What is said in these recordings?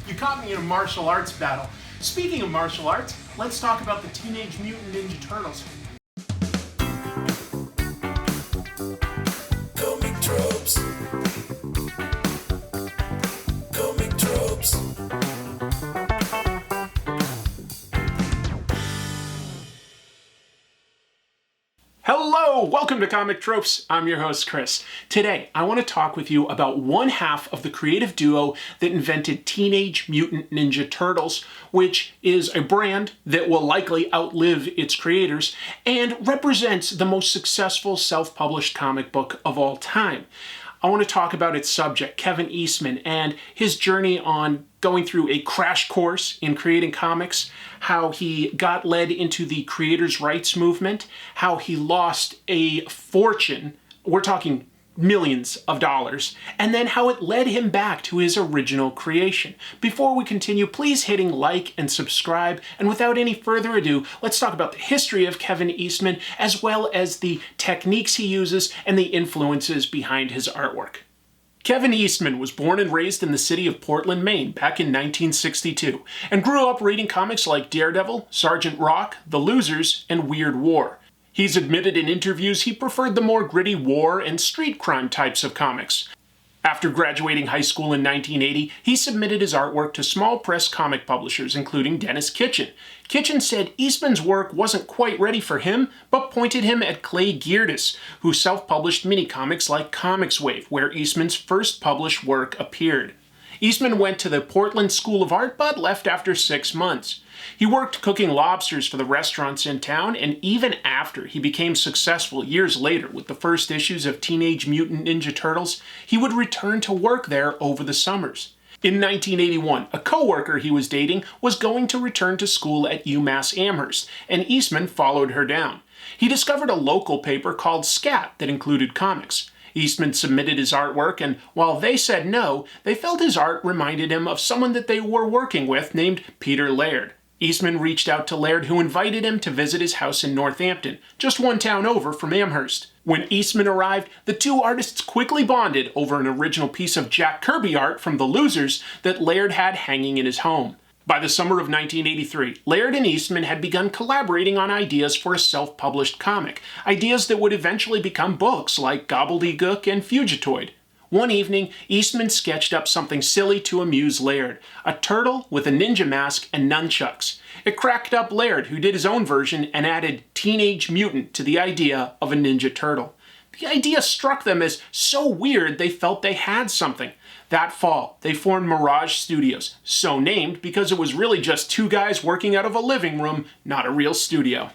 You caught me in a martial arts battle. Speaking of martial arts, let's talk about the Teenage Mutant Ninja Turtles. Comic tropes. Comic tropes. Hello, welcome to Comic Tropes. I'm your host, Chris. Today, I want to talk with you about one half of the creative duo that invented Teenage Mutant Ninja Turtles, which is a brand that will likely outlive its creators and represents the most successful self-published comic book of all time. I want to talk about its subject, Kevin Eastman, and his journey on going through a crash course in creating comics, how he got led into the creators' rights movement, how he lost a fortune, we're talking millions of dollars, and then how it led him back to his original creation. Before we continue, please hitting like and subscribe, and without any further ado, let's talk about the history of Kevin Eastman, as well as the techniques he uses and the influences behind his artwork. Kevin Eastman was born and raised in the city of Portland, Maine, back in 1962, and grew up reading comics like Daredevil, Sergeant Rock, The Losers, and Weird War. He's admitted in interviews he preferred the more gritty war and street crime types of comics. After graduating high school in 1980, he submitted his artwork to small press comic publishers, including Dennis Kitchen. Kitchen said Eastman's work wasn't quite ready for him, but pointed him at Clay Geerdes, who self-published mini-comics like Comics Wave, where Eastman's first published work appeared. Eastman went to the Portland School of Art, but left after 6 months. He worked cooking lobsters for the restaurants in town, and even after he became successful years later with the first issues of Teenage Mutant Ninja Turtles, he would return to work there over the summers. In 1981, a co-worker he was dating was going to return to school at UMass Amherst, and Eastman followed her down. He discovered a local paper called Scat that included comics. Eastman submitted his artwork, and while they said no, they felt his art reminded him of someone that they were working with named Peter Laird. Eastman reached out to Laird, who invited him to visit his house in Northampton, just one town over from Amherst. When Eastman arrived, the two artists quickly bonded over an original piece of Jack Kirby art from The Losers that Laird had hanging in his home. By the summer of 1983, Laird and Eastman had begun collaborating on ideas for a self-published comic, ideas that would eventually become books like Gobbledygook and Fugitoid. One evening, Eastman sketched up something silly to amuse Laird, a turtle with a ninja mask and nunchucks. It cracked up Laird, who did his own version and added Teenage Mutant to the idea of a Ninja Turtle. The idea struck them as so weird they felt they had something. That fall, they formed Mirage Studios, so named because it was really just two guys working out of a living room, not a real studio.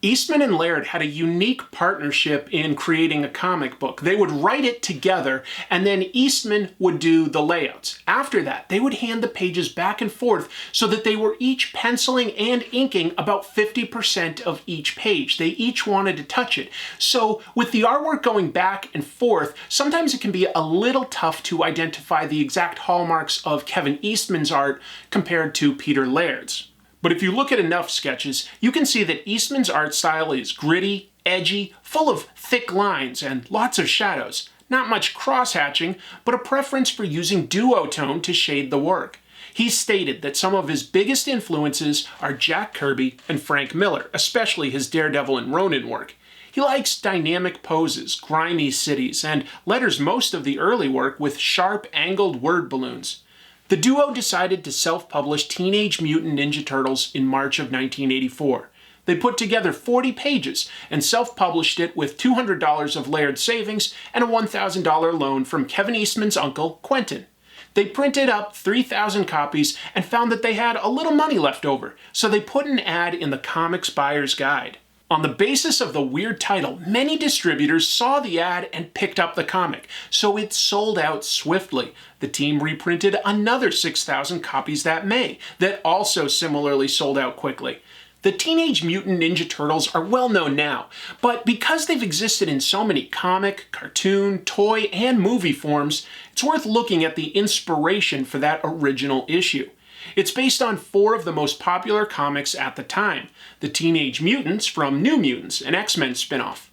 Eastman and Laird had a unique partnership in creating a comic book. They would write it together, and then Eastman would do the layouts. After that, they would hand the pages back and forth so that they were each penciling and inking about 50% of each page. They each wanted to touch it. So with the artwork going back and forth, sometimes it can be a little tough to identify the exact hallmarks of Kevin Eastman's art compared to Peter Laird's. But if you look at enough sketches, you can see that Eastman's art style is gritty, edgy, full of thick lines and lots of shadows. Not much cross-hatching, but a preference for using duotone to shade the work. He stated that some of his biggest influences are Jack Kirby and Frank Miller, especially his Daredevil and Ronin work. He likes dynamic poses, grimy cities, and letters most of the early work with sharp, angled word balloons. The duo decided to self-publish Teenage Mutant Ninja Turtles in March of 1984. They put together 40 pages and self-published it with $200 of Laird savings and a $1,000 loan from Kevin Eastman's uncle, Quentin. They printed up 3,000 copies and found that they had a little money left over, so they put an ad in the Comics Buyer's Guide. On the basis of the weird title, many distributors saw the ad and picked up the comic, so it sold out swiftly. The team reprinted another 6,000 copies that May, that also similarly sold out quickly. The Teenage Mutant Ninja Turtles are well known now, but because they've existed in so many comic, cartoon, toy, and movie forms, it's worth looking at the inspiration for that original issue. It's based on 4 of the most popular comics at the time: the Teenage Mutants from New Mutants, an X-Men spin-off;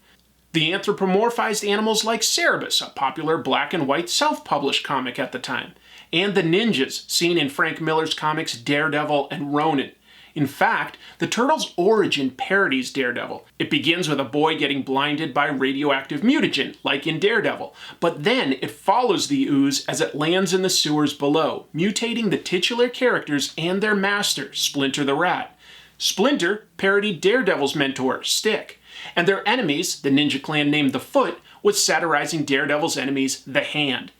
the anthropomorphized animals like Cerebus, a popular black and white self-published comic at the time; and the ninjas seen in Frank Miller's comics Daredevil and Ronin. In fact, the Turtles' origin parodies Daredevil. It begins with a boy getting blinded by radioactive mutagen, like in Daredevil, but then it follows the ooze as it lands in the sewers below, mutating the titular characters and their master, Splinter the Rat. Splinter parodied Daredevil's mentor, Stick, and their enemies, the ninja clan named the Foot, was satirizing Daredevil's enemies, the Hand.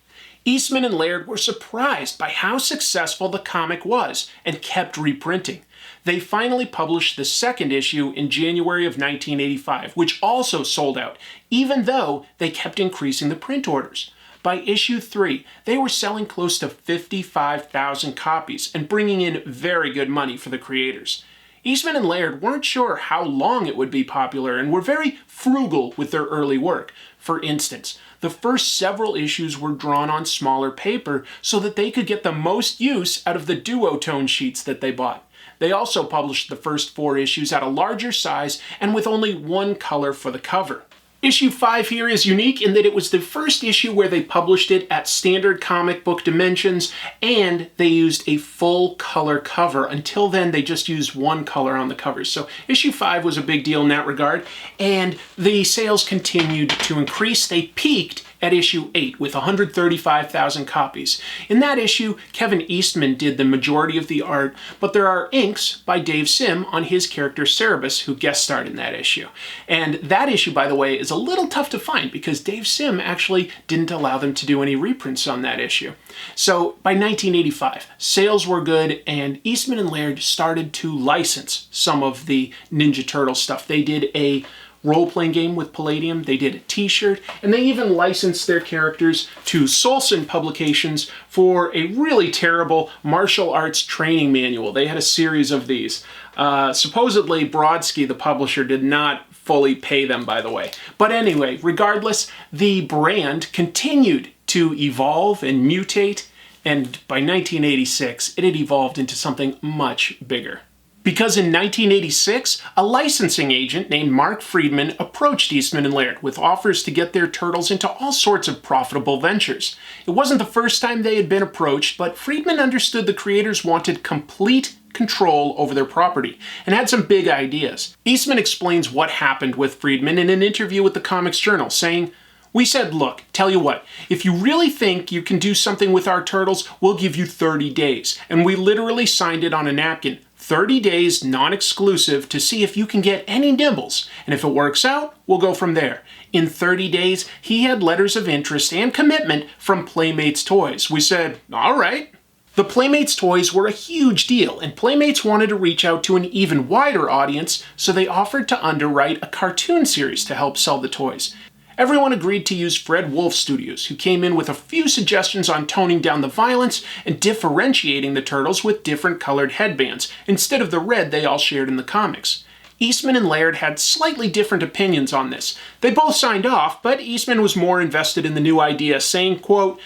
Eastman and Laird were surprised by how successful the comic was and kept reprinting. They finally published the second issue in January of 1985, which also sold out, even though they kept increasing the print orders. By issue 3, they were selling close to 55,000 copies and bringing in very good money for the creators. Eastman and Laird weren't sure how long it would be popular and were very frugal with their early work. For instance, the first several issues were drawn on smaller paper so that they could get the most use out of the duotone sheets that they bought. They also published the first 4 issues at a larger size and with only one color for the cover. Issue 5 here is unique in that it was the first issue where they published it at standard comic book dimensions and they used a full color cover. Until then, they just used one color on the covers. So issue 5 was a big deal in that regard, and the sales continued to increase. They peaked at issue 8 with 135,000 copies. In that issue, Kevin Eastman did the majority of the art, but there are inks by Dave Sim on his character Cerebus, who guest starred in that issue. And that issue, by the way, is a little tough to find because Dave Sim actually didn't allow them to do any reprints on that issue. So by 1985, sales were good and Eastman and Laird started to license some of the Ninja Turtle stuff. They did a role-playing game with Palladium, they did a t-shirt, and they even licensed their characters to Solson Publications for a really terrible martial arts training manual. They had a series of these. Supposedly, Brodsky, the publisher, did not fully pay them, by the way. But anyway, regardless, the brand continued to evolve and mutate, and by 1986, it had evolved into something much bigger. Because in 1986, a licensing agent named Mark Friedman approached Eastman and Laird with offers to get their turtles into all sorts of profitable ventures. It wasn't the first time they had been approached, but Friedman understood the creators wanted complete control over their property and had some big ideas. Eastman explains what happened with Friedman in an interview with the Comics Journal, saying, "We said, look, tell you what, if you really think you can do something with our turtles, we'll give you 30 days. And we literally signed it on a napkin. 30 days non-exclusive to see if you can get any nibbles. And if it works out, we'll go from there." In 30 days, he had letters of interest and commitment from Playmates Toys. We said, all right. The Playmates toys were a huge deal, and Playmates wanted to reach out to an even wider audience, so they offered to underwrite a cartoon series to help sell the toys. Everyone agreed to use Fred Wolf Studios, who came in with a few suggestions on toning down the violence and differentiating the turtles with different colored headbands, instead of the red they all shared in the comics. Eastman and Laird had slightly different opinions on this. They both signed off, but Eastman was more invested in the new idea, saying, quote,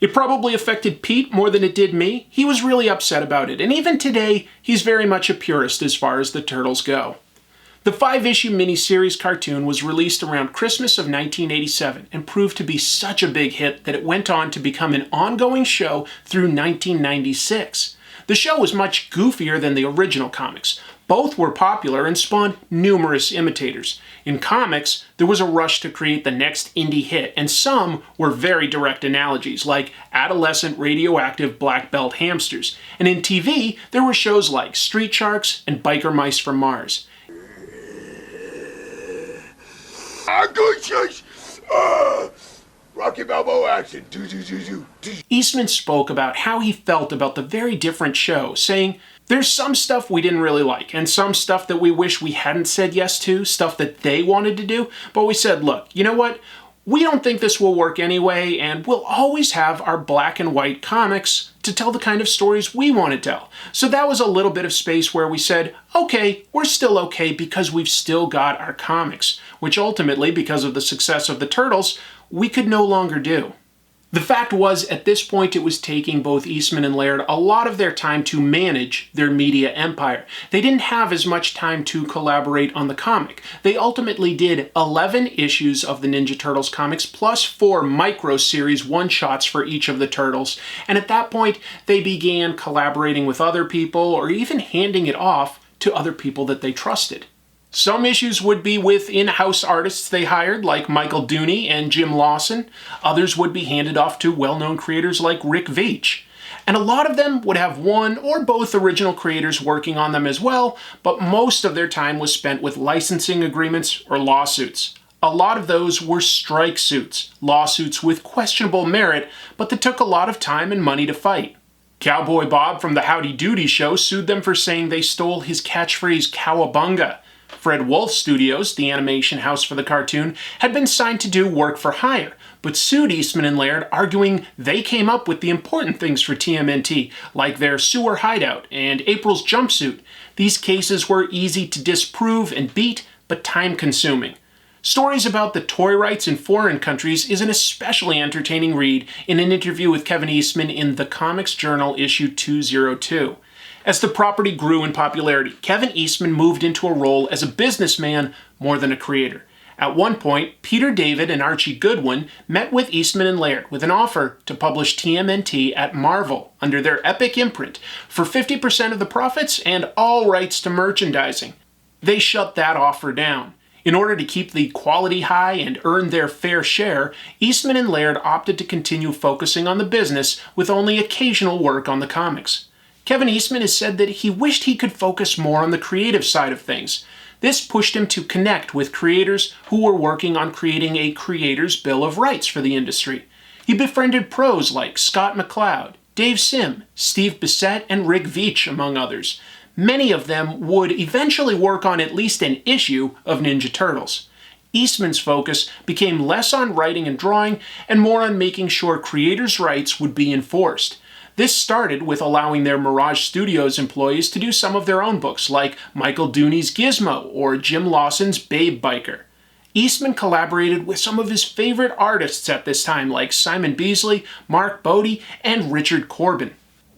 "It probably affected Pete more than it did me. He was really upset about it, and even today, he's very much a purist as far as the turtles go." The 5-issue miniseries cartoon was released around Christmas of 1987 and proved to be such a big hit that it went on to become an ongoing show through 1996. The show was much goofier than the original comics. Both were popular and spawned numerous imitators. In comics, there was a rush to create the next indie hit, and some were very direct analogies, like adolescent radioactive black belt hamsters. And in TV, there were shows like Street Sharks and Biker Mice from Mars. Rocky Balboa action. Eastman spoke about how he felt about the very different show, saying, "There's some stuff we didn't really like, and some stuff that we wish we hadn't said yes to, stuff that they wanted to do, but we said, look, you know what? We don't think this will work anyway, and we'll always have our black and white comics to tell the kind of stories we want to tell." So that was a little bit of space where we said, okay, we're still okay because we've still got our comics, which ultimately, because of the success of the Turtles, we could no longer do. The fact was, at this point, it was taking both Eastman and Laird a lot of their time to manage their media empire. They didn't have as much time to collaborate on the comic. They ultimately did 11 issues of the Ninja Turtles comics, plus 4 micro-series one-shots for each of the Turtles. And at that point, they began collaborating with other people, or even handing it off to other people that they trusted. Some issues would be with in-house artists they hired, like Michael Dooney and Jim Lawson. Others would be handed off to well-known creators like Rick Veitch. And a lot of them would have one or both original creators working on them as well, but most of their time was spent with licensing agreements or lawsuits. A lot of those were strike suits, lawsuits with questionable merit, but that took a lot of time and money to fight. Cowboy Bob from the Howdy Doody Show sued them for saying they stole his catchphrase "Cowabunga." Fred Wolf Studios, the animation house for the cartoon, had been signed to do work for hire, but sued Eastman and Laird, arguing they came up with the important things for TMNT, like their sewer hideout and April's jumpsuit. These cases were easy to disprove and beat, but time-consuming. Stories about the toy rights in foreign countries is an especially entertaining read in an interview with Kevin Eastman in The Comics Journal issue 202. As the property grew in popularity, Kevin Eastman moved into a role as a businessman more than a creator. At one point, Peter David and Archie Goodwin met with Eastman and Laird with an offer to publish TMNT at Marvel under their Epic imprint for 50% of the profits and all rights to merchandising. They shut that offer down. In order to keep the quality high and earn their fair share, Eastman and Laird opted to continue focusing on the business with only occasional work on the comics. Kevin Eastman has said that he wished he could focus more on the creative side of things. This pushed him to connect with creators who were working on creating a creator's bill of rights for the industry. He befriended pros like Scott McCloud, Dave Sim, Steve Bissette, and Rick Veitch, among others. Many of them would eventually work on at least an issue of Ninja Turtles. Eastman's focus became less on writing and drawing and more on making sure creators' rights would be enforced. This started with allowing their Mirage Studios employees to do some of their own books, like Michael Dooney's Gizmo or Jim Lawson's Babe Biker. Eastman collaborated with some of his favorite artists at this time, like Simon Beasley, Mark Bodie, and Richard Corbin.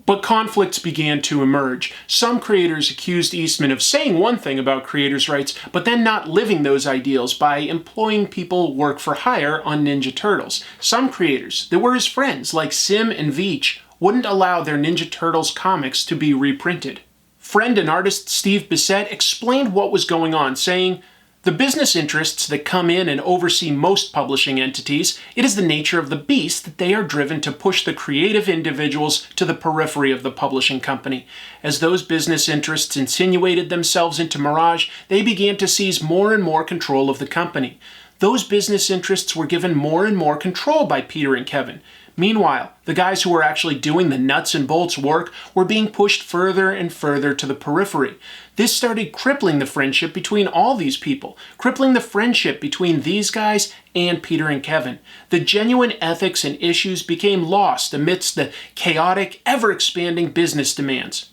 But conflicts began to emerge. Some creators accused Eastman of saying one thing about creators' rights, but then not living those ideals by employing people work for hire on Ninja Turtles. Some creators that were his friends, like Sim and Veitch, wouldn't allow their Ninja Turtles comics to be reprinted. Friend and artist Steve Bissette explained what was going on, saying, "The business interests that come in and oversee most publishing entities, it is the nature of the beast that they are driven to push the creative individuals to the periphery of the publishing company. As those business interests insinuated themselves into Mirage, they began to seize more and more control of the company. Those business interests were given more and more control by Peter and Kevin. Meanwhile, the guys who were actually doing the nuts and bolts work were being pushed further and further to the periphery. This started crippling the friendship between all these people, crippling the friendship between these guys and Peter and Kevin. The genuine ethics and issues became lost amidst the chaotic, ever-expanding business demands."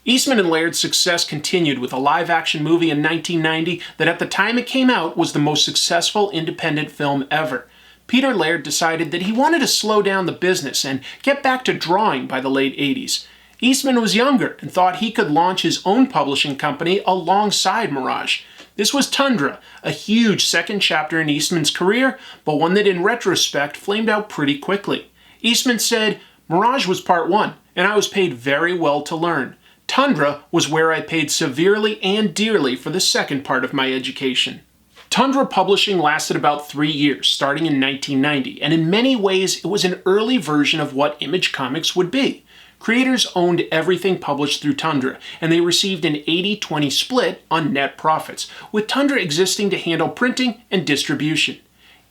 Eastman and Laird's success continued with a live-action movie in 1990 that at the time it came out was the most successful independent film ever. Peter Laird decided that he wanted to slow down the business and get back to drawing by the late 80s. Eastman was younger and thought he could launch his own publishing company alongside Mirage. This was Tundra, a huge second chapter in Eastman's career, but one that in retrospect flamed out pretty quickly. Eastman said, "Mirage was part one, and I was paid very well to learn. Tundra was where I paid severely and dearly for the second part of my education." Tundra publishing lasted about 3 years, starting in 1990, and in many ways it was an early version of what Image Comics would be. Creators owned everything published through Tundra, and they received an 80-20 split on net profits, with Tundra existing to handle printing and distribution.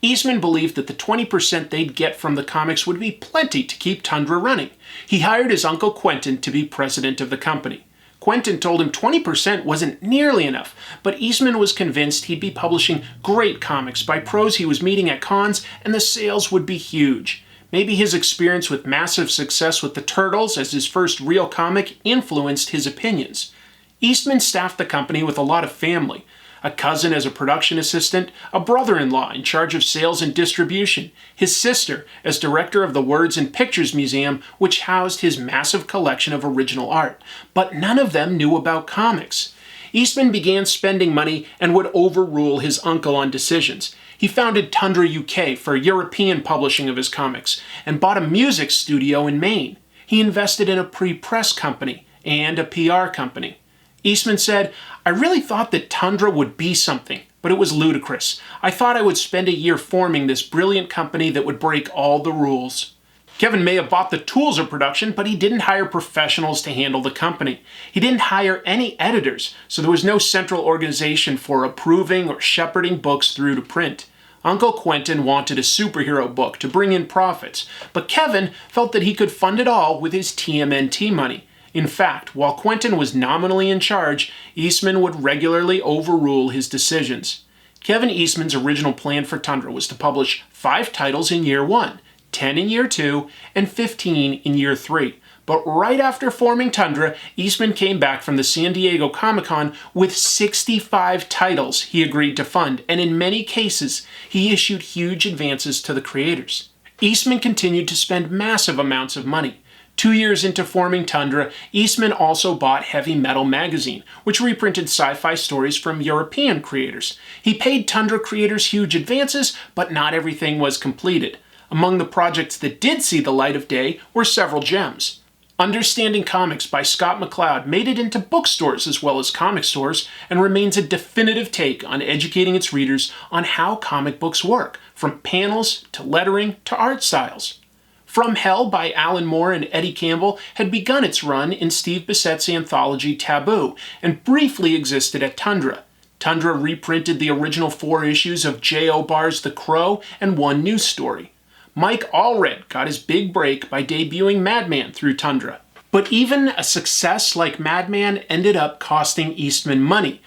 Eastman believed that the 20% they'd get from the comics would be plenty to keep Tundra running. He hired his uncle Quentin to be president of the company. Quentin told him 20% wasn't nearly enough, but Eastman was convinced he'd be publishing great comics by pros he was meeting at cons, and the sales would be huge. Maybe his experience with massive success with the Turtles as his first real comic influenced his opinions. Eastman staffed the company with a lot of family. a cousin as a production assistant, a brother-in-law in charge of sales and distribution, his sister as director of the Words and Pictures Museum, which housed his massive collection of original art. But none of them knew about comics. Eastman began spending money and would overrule his uncle on decisions. He founded Tundra UK for European publishing of his comics and bought a music studio in Maine. He invested in a pre-press company and a PR company. Eastman said, "I really thought that Tundra would be something, but it was ludicrous. I thought I would spend a year forming this brilliant company that would break all the rules." Kevin may have bought the tools of production, but he didn't hire professionals to handle the company. He didn't hire any editors, so there was no central organization for approving or shepherding books through to print. Uncle Quentin wanted a superhero book to bring in profits, but Kevin felt that he could fund it all with his TMNT money. In fact, while Quentin was nominally in charge, Eastman would regularly overrule his decisions. Kevin Eastman's original plan for Tundra was to publish 5 titles in year 1, 10 in year 2, and 15 in year 3. But right after forming Tundra, Eastman came back from the San Diego Comic-Con with 65 titles he agreed to fund, and in many cases, he issued huge advances to the creators. Eastman continued to spend massive amounts of money. 2 years into forming Tundra, Eastman also bought Heavy Metal magazine, which reprinted sci-fi stories from European creators. He paid Tundra creators huge advances, but not everything was completed. Among the projects that did see the light of day were several gems. Understanding Comics by Scott McCloud made it into bookstores as well as comic stores and remains a definitive take on educating its readers on how comic books work, from panels to lettering to art styles. From Hell by Alan Moore and Eddie Campbell had begun its run in Steve Bissett's anthology Taboo and briefly existed at Tundra. Tundra reprinted the original 4 issues of J.O. Barr's The Crow and one news story. Mike Allred got his big break by debuting Madman through Tundra. But even a success like Madman ended up costing Eastman money.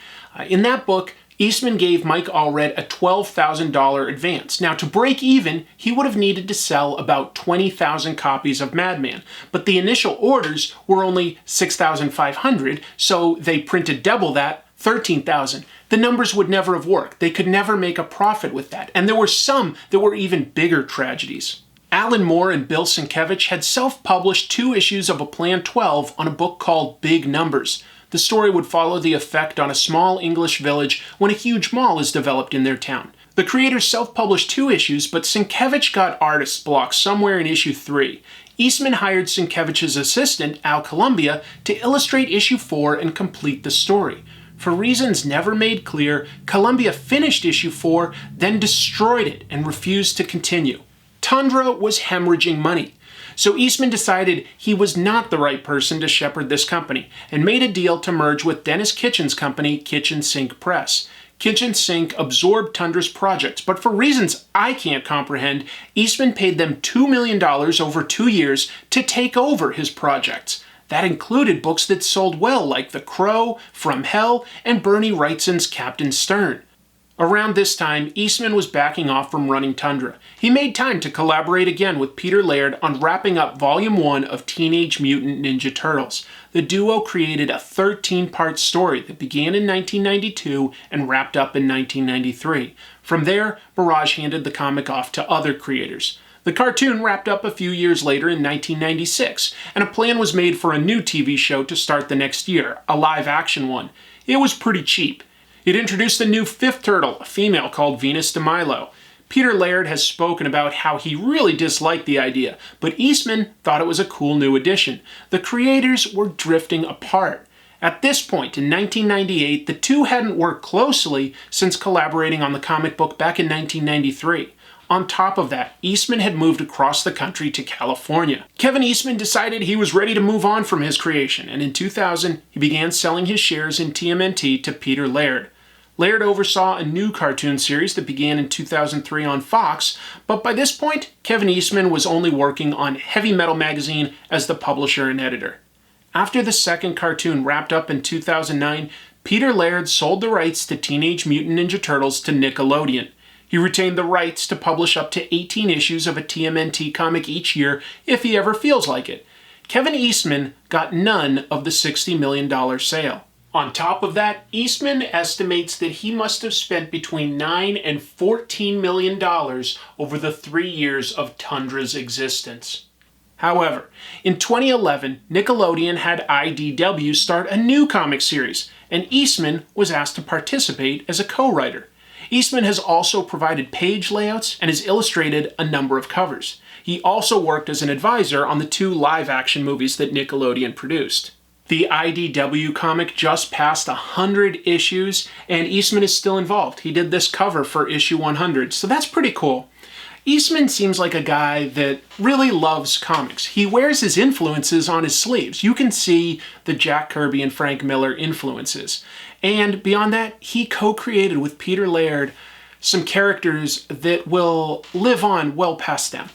In that book, Eastman gave Mike Allred a $12,000 advance. Now, to break even, he would have needed to sell about 20,000 copies of Madman, but the initial orders were only 6,500, so they printed double that, 13,000. The numbers would never have worked. They could never make a profit with that, and there were some that were even bigger tragedies. Alan Moore and Bill Sienkiewicz had self-published 2 issues of a Plan 12 on a book called Big Numbers. The story would follow the effect on a small English village when a huge mall is developed in their town. The creators self-published 2 issues, but Sienkiewicz got artist block somewhere in issue 3. Eastman hired Sienkiewicz's assistant, Al Columbia, to illustrate issue 4 and complete the story. For reasons never made clear, Columbia finished issue 4, then destroyed it and refused to continue. Tundra was hemorrhaging money. So Eastman decided he was not the right person to shepherd this company and made a deal to merge with Dennis Kitchen's company, Kitchen Sink Press. Kitchen Sink absorbed Tundra's projects, but for reasons I can't comprehend, Eastman paid them $2 million over 2 years to take over his projects. That included books that sold well, like The Crow, From Hell, and Bernie Wrightson's Captain Stern. Around this time, Eastman was backing off from running Tundra. He made time to collaborate again with Peter Laird on wrapping up Volume 1 of Teenage Mutant Ninja Turtles. The duo created a 13-part story that began in 1992 and wrapped up in 1993. From there, Mirage handed the comic off to other creators. The cartoon wrapped up a few years later in 1996, and a plan was made for a new TV show to start the next year, a live-action one. It was pretty cheap. It introduced a new 5th turtle, a female called Venus de Milo. Peter Laird has spoken about how he really disliked the idea, but Eastman thought it was a cool new addition. The creators were drifting apart. At this point, in 1998, the two hadn't worked closely since collaborating on the comic book back in 1993. On top of that, Eastman had moved across the country to California. Kevin Eastman decided he was ready to move on from his creation, and in 2000, he began selling his shares in TMNT to Peter Laird. Laird oversaw a new cartoon series that began in 2003 on Fox, but by this point, Kevin Eastman was only working on Heavy Metal magazine as the publisher and editor. After the second cartoon wrapped up in 2009, Peter Laird sold the rights to Teenage Mutant Ninja Turtles to Nickelodeon. He retained the rights to publish up to 18 issues of a TMNT comic each year if he ever feels like it. Kevin Eastman got none of the $60 million sale. On top of that, Eastman estimates that he must have spent between $9 and $14 million over the 3 years of Tundra's existence. However, in 2011, Nickelodeon had IDW start a new comic series, and Eastman was asked to participate as a co-writer. Eastman has also provided page layouts and has illustrated a number of covers. He also worked as an advisor on the 2 live-action movies that Nickelodeon produced. The IDW comic just passed 100 issues, and Eastman is still involved. He did this cover for issue 100, so that's pretty cool. Eastman seems like a guy that really loves comics. He wears his influences on his sleeves. You can see the Jack Kirby and Frank Miller influences. And beyond that, he co-created with Peter Laird some characters that will live on well past them.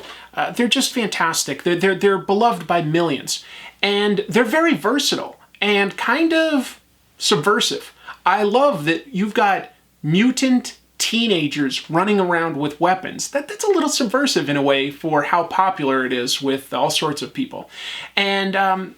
They're just fantastic. They're beloved by millions. And they're very versatile and kind of subversive. I love that you've got mutant teenagers running around with weapons. That's a little subversive in a way for how popular it is with all sorts of people. And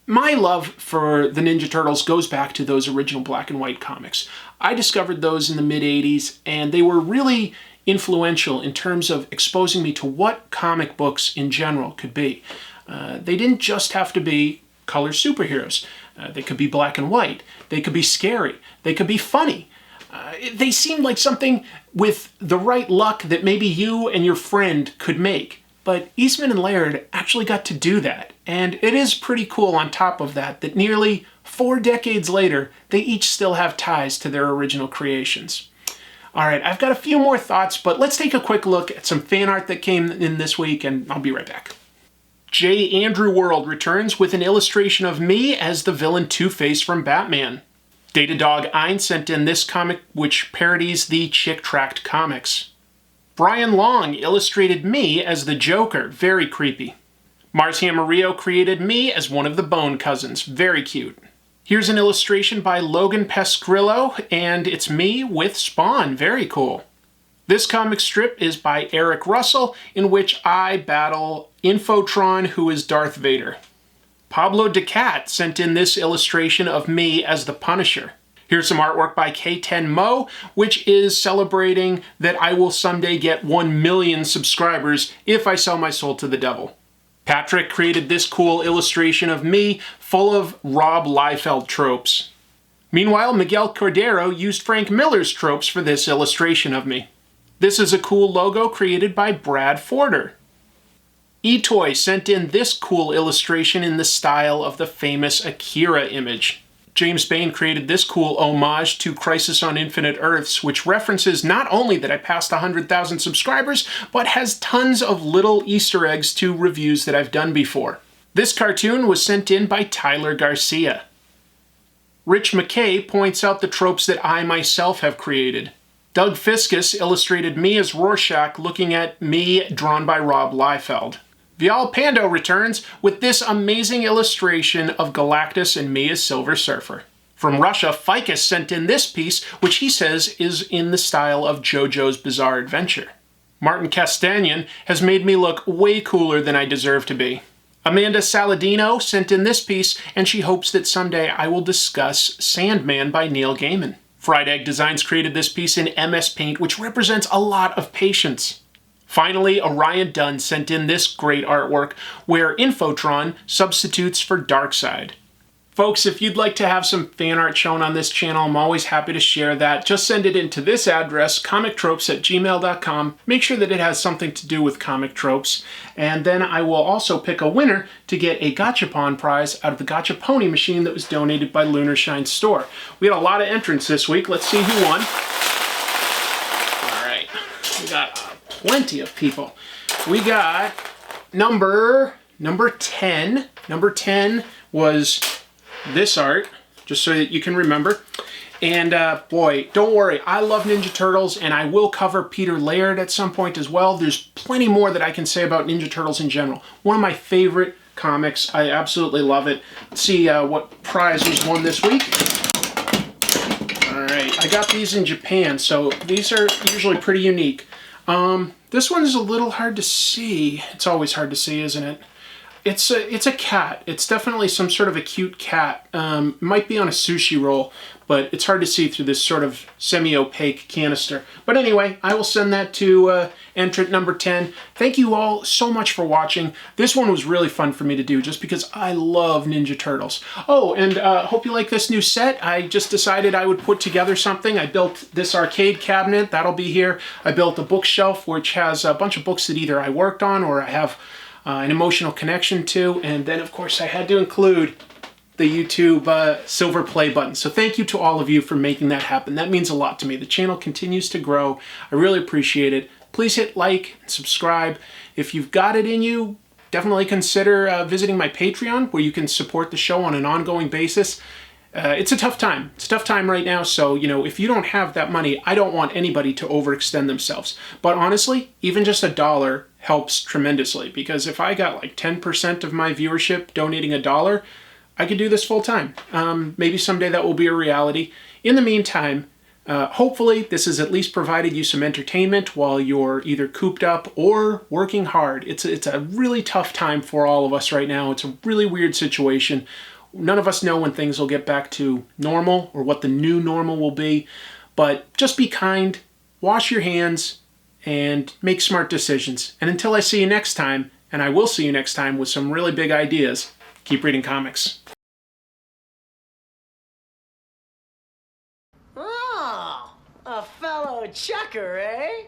my love for the Ninja Turtles goes back to those original black and white comics. I discovered those in the mid-'80s, and they were really influential in terms of exposing me to what comic books in general could be. They didn't just have to be color superheroes. They could be black and white. They could be scary. They could be funny. They seemed like something with the right luck that maybe you and your friend could make. But Eastman and Laird actually got to do that. And it is pretty cool on top of that nearly 4 decades later, they each still have ties to their original creations. All right, I've got a few more thoughts, but let's take a quick look at some fan art that came in this week, and I'll be right back. J. Andrew World returns with an illustration of me as the villain Two-Face from Batman. Datadog Ein sent in this comic, which parodies the Chick Tract comics. Brian Long illustrated me as the Joker, very creepy. Mars Hammer created me as one of the Bone Cousins, very cute. Here's an illustration by Logan Pescrillo, and it's me with Spawn, very cool. This comic strip is by Eric Russell, in which I battle Infotron, who is Darth Vader. Pablo Decat sent in this illustration of me as the Punisher. Here's some artwork by K10 Mo, which is celebrating that I will someday get 1 million subscribers if I sell my soul to the devil. Patrick created this cool illustration of me, full of Rob Liefeld tropes. Meanwhile, Miguel Cordero used Frank Miller's tropes for this illustration of me. This is a cool logo created by Brad Forder. eToy sent in this cool illustration in the style of the famous Akira image. James Bain created this cool homage to Crisis on Infinite Earths, which references not only that I passed 100,000 subscribers, but has tons of little Easter eggs to reviews that I've done before. This cartoon was sent in by Tyler Garcia. Rich McKay points out the tropes that I myself have created. Doug Fiskus illustrated me as Rorschach looking at me drawn by Rob Liefeld. Vial Pando returns with this amazing illustration of Galactus and me as Silver Surfer. From Russia, Ficus sent in this piece, which he says is in the style of JoJo's Bizarre Adventure. Martin Castagnan has made me look way cooler than I deserve to be. Amanda Saladino sent in this piece, and she hopes that someday I will discuss Sandman by Neil Gaiman. Fried Egg Designs created this piece in MS Paint, which represents a lot of patience. Finally, Orion Dunn sent in this great artwork, where Infotron substitutes for Darkseid. Folks, if you'd like to have some fan art shown on this channel, I'm always happy to share that. Just send it in to this address, comictropes@gmail.com. Make sure that it has something to do with comic tropes. And then I will also pick a winner to get a Gachapon prize out of the Gachapony machine that was donated by Lunar Shine Store. We had a lot of entrants this week. Let's see who won. All right, we got plenty of people. We got number 10. Number 10 was this art, just so that you can remember. And boy, don't worry, I love Ninja Turtles, and I will cover Peter Laird at some point as well. There's plenty more that I can say about Ninja Turtles in general. One of my favorite comics. I absolutely love it. Let's see what prize was won this week. All right, I got these in Japan, so these are usually pretty unique. This one is a little hard to see. It's always hard to see, isn't it? It's a cat. It's definitely some sort of a cute cat. It might be on a sushi roll, but it's hard to see through this sort of semi-opaque canister. But anyway, I will send that to entrant number 10. Thank you all so much for watching. This one was really fun for me to do just because I love Ninja Turtles. Oh, and hope you like this new set. I just decided I would put together something. I built this arcade cabinet. That'll be here. I built a bookshelf which has a bunch of books that either I worked on or I have an emotional connection to. And then, of course, I had to include the YouTube silver play button. So thank you to all of you for making that happen. That means a lot to me. The channel continues to grow. I really appreciate it. Please hit like and subscribe. If you've got it in you, definitely consider visiting my Patreon, where you can support the show on an ongoing basis. It's a tough time. It's a tough time right now. So, you know, if you don't have that money, I don't want anybody to overextend themselves. But honestly, even just $1 helps tremendously, because if I got like 10% of my viewership donating $1, I could do this full time. Maybe someday that will be a reality. In the meantime, hopefully this has at least provided you some entertainment while you're either cooped up or working hard. It's a really tough time for all of us right now. It's a really weird situation. None of us know when things will get back to normal or what the new normal will be. But just be kind, wash your hands, and make smart decisions. And until I see you next time, and I will see you next time with some really big ideas, keep reading comics. Oh, a fellow chucker, eh?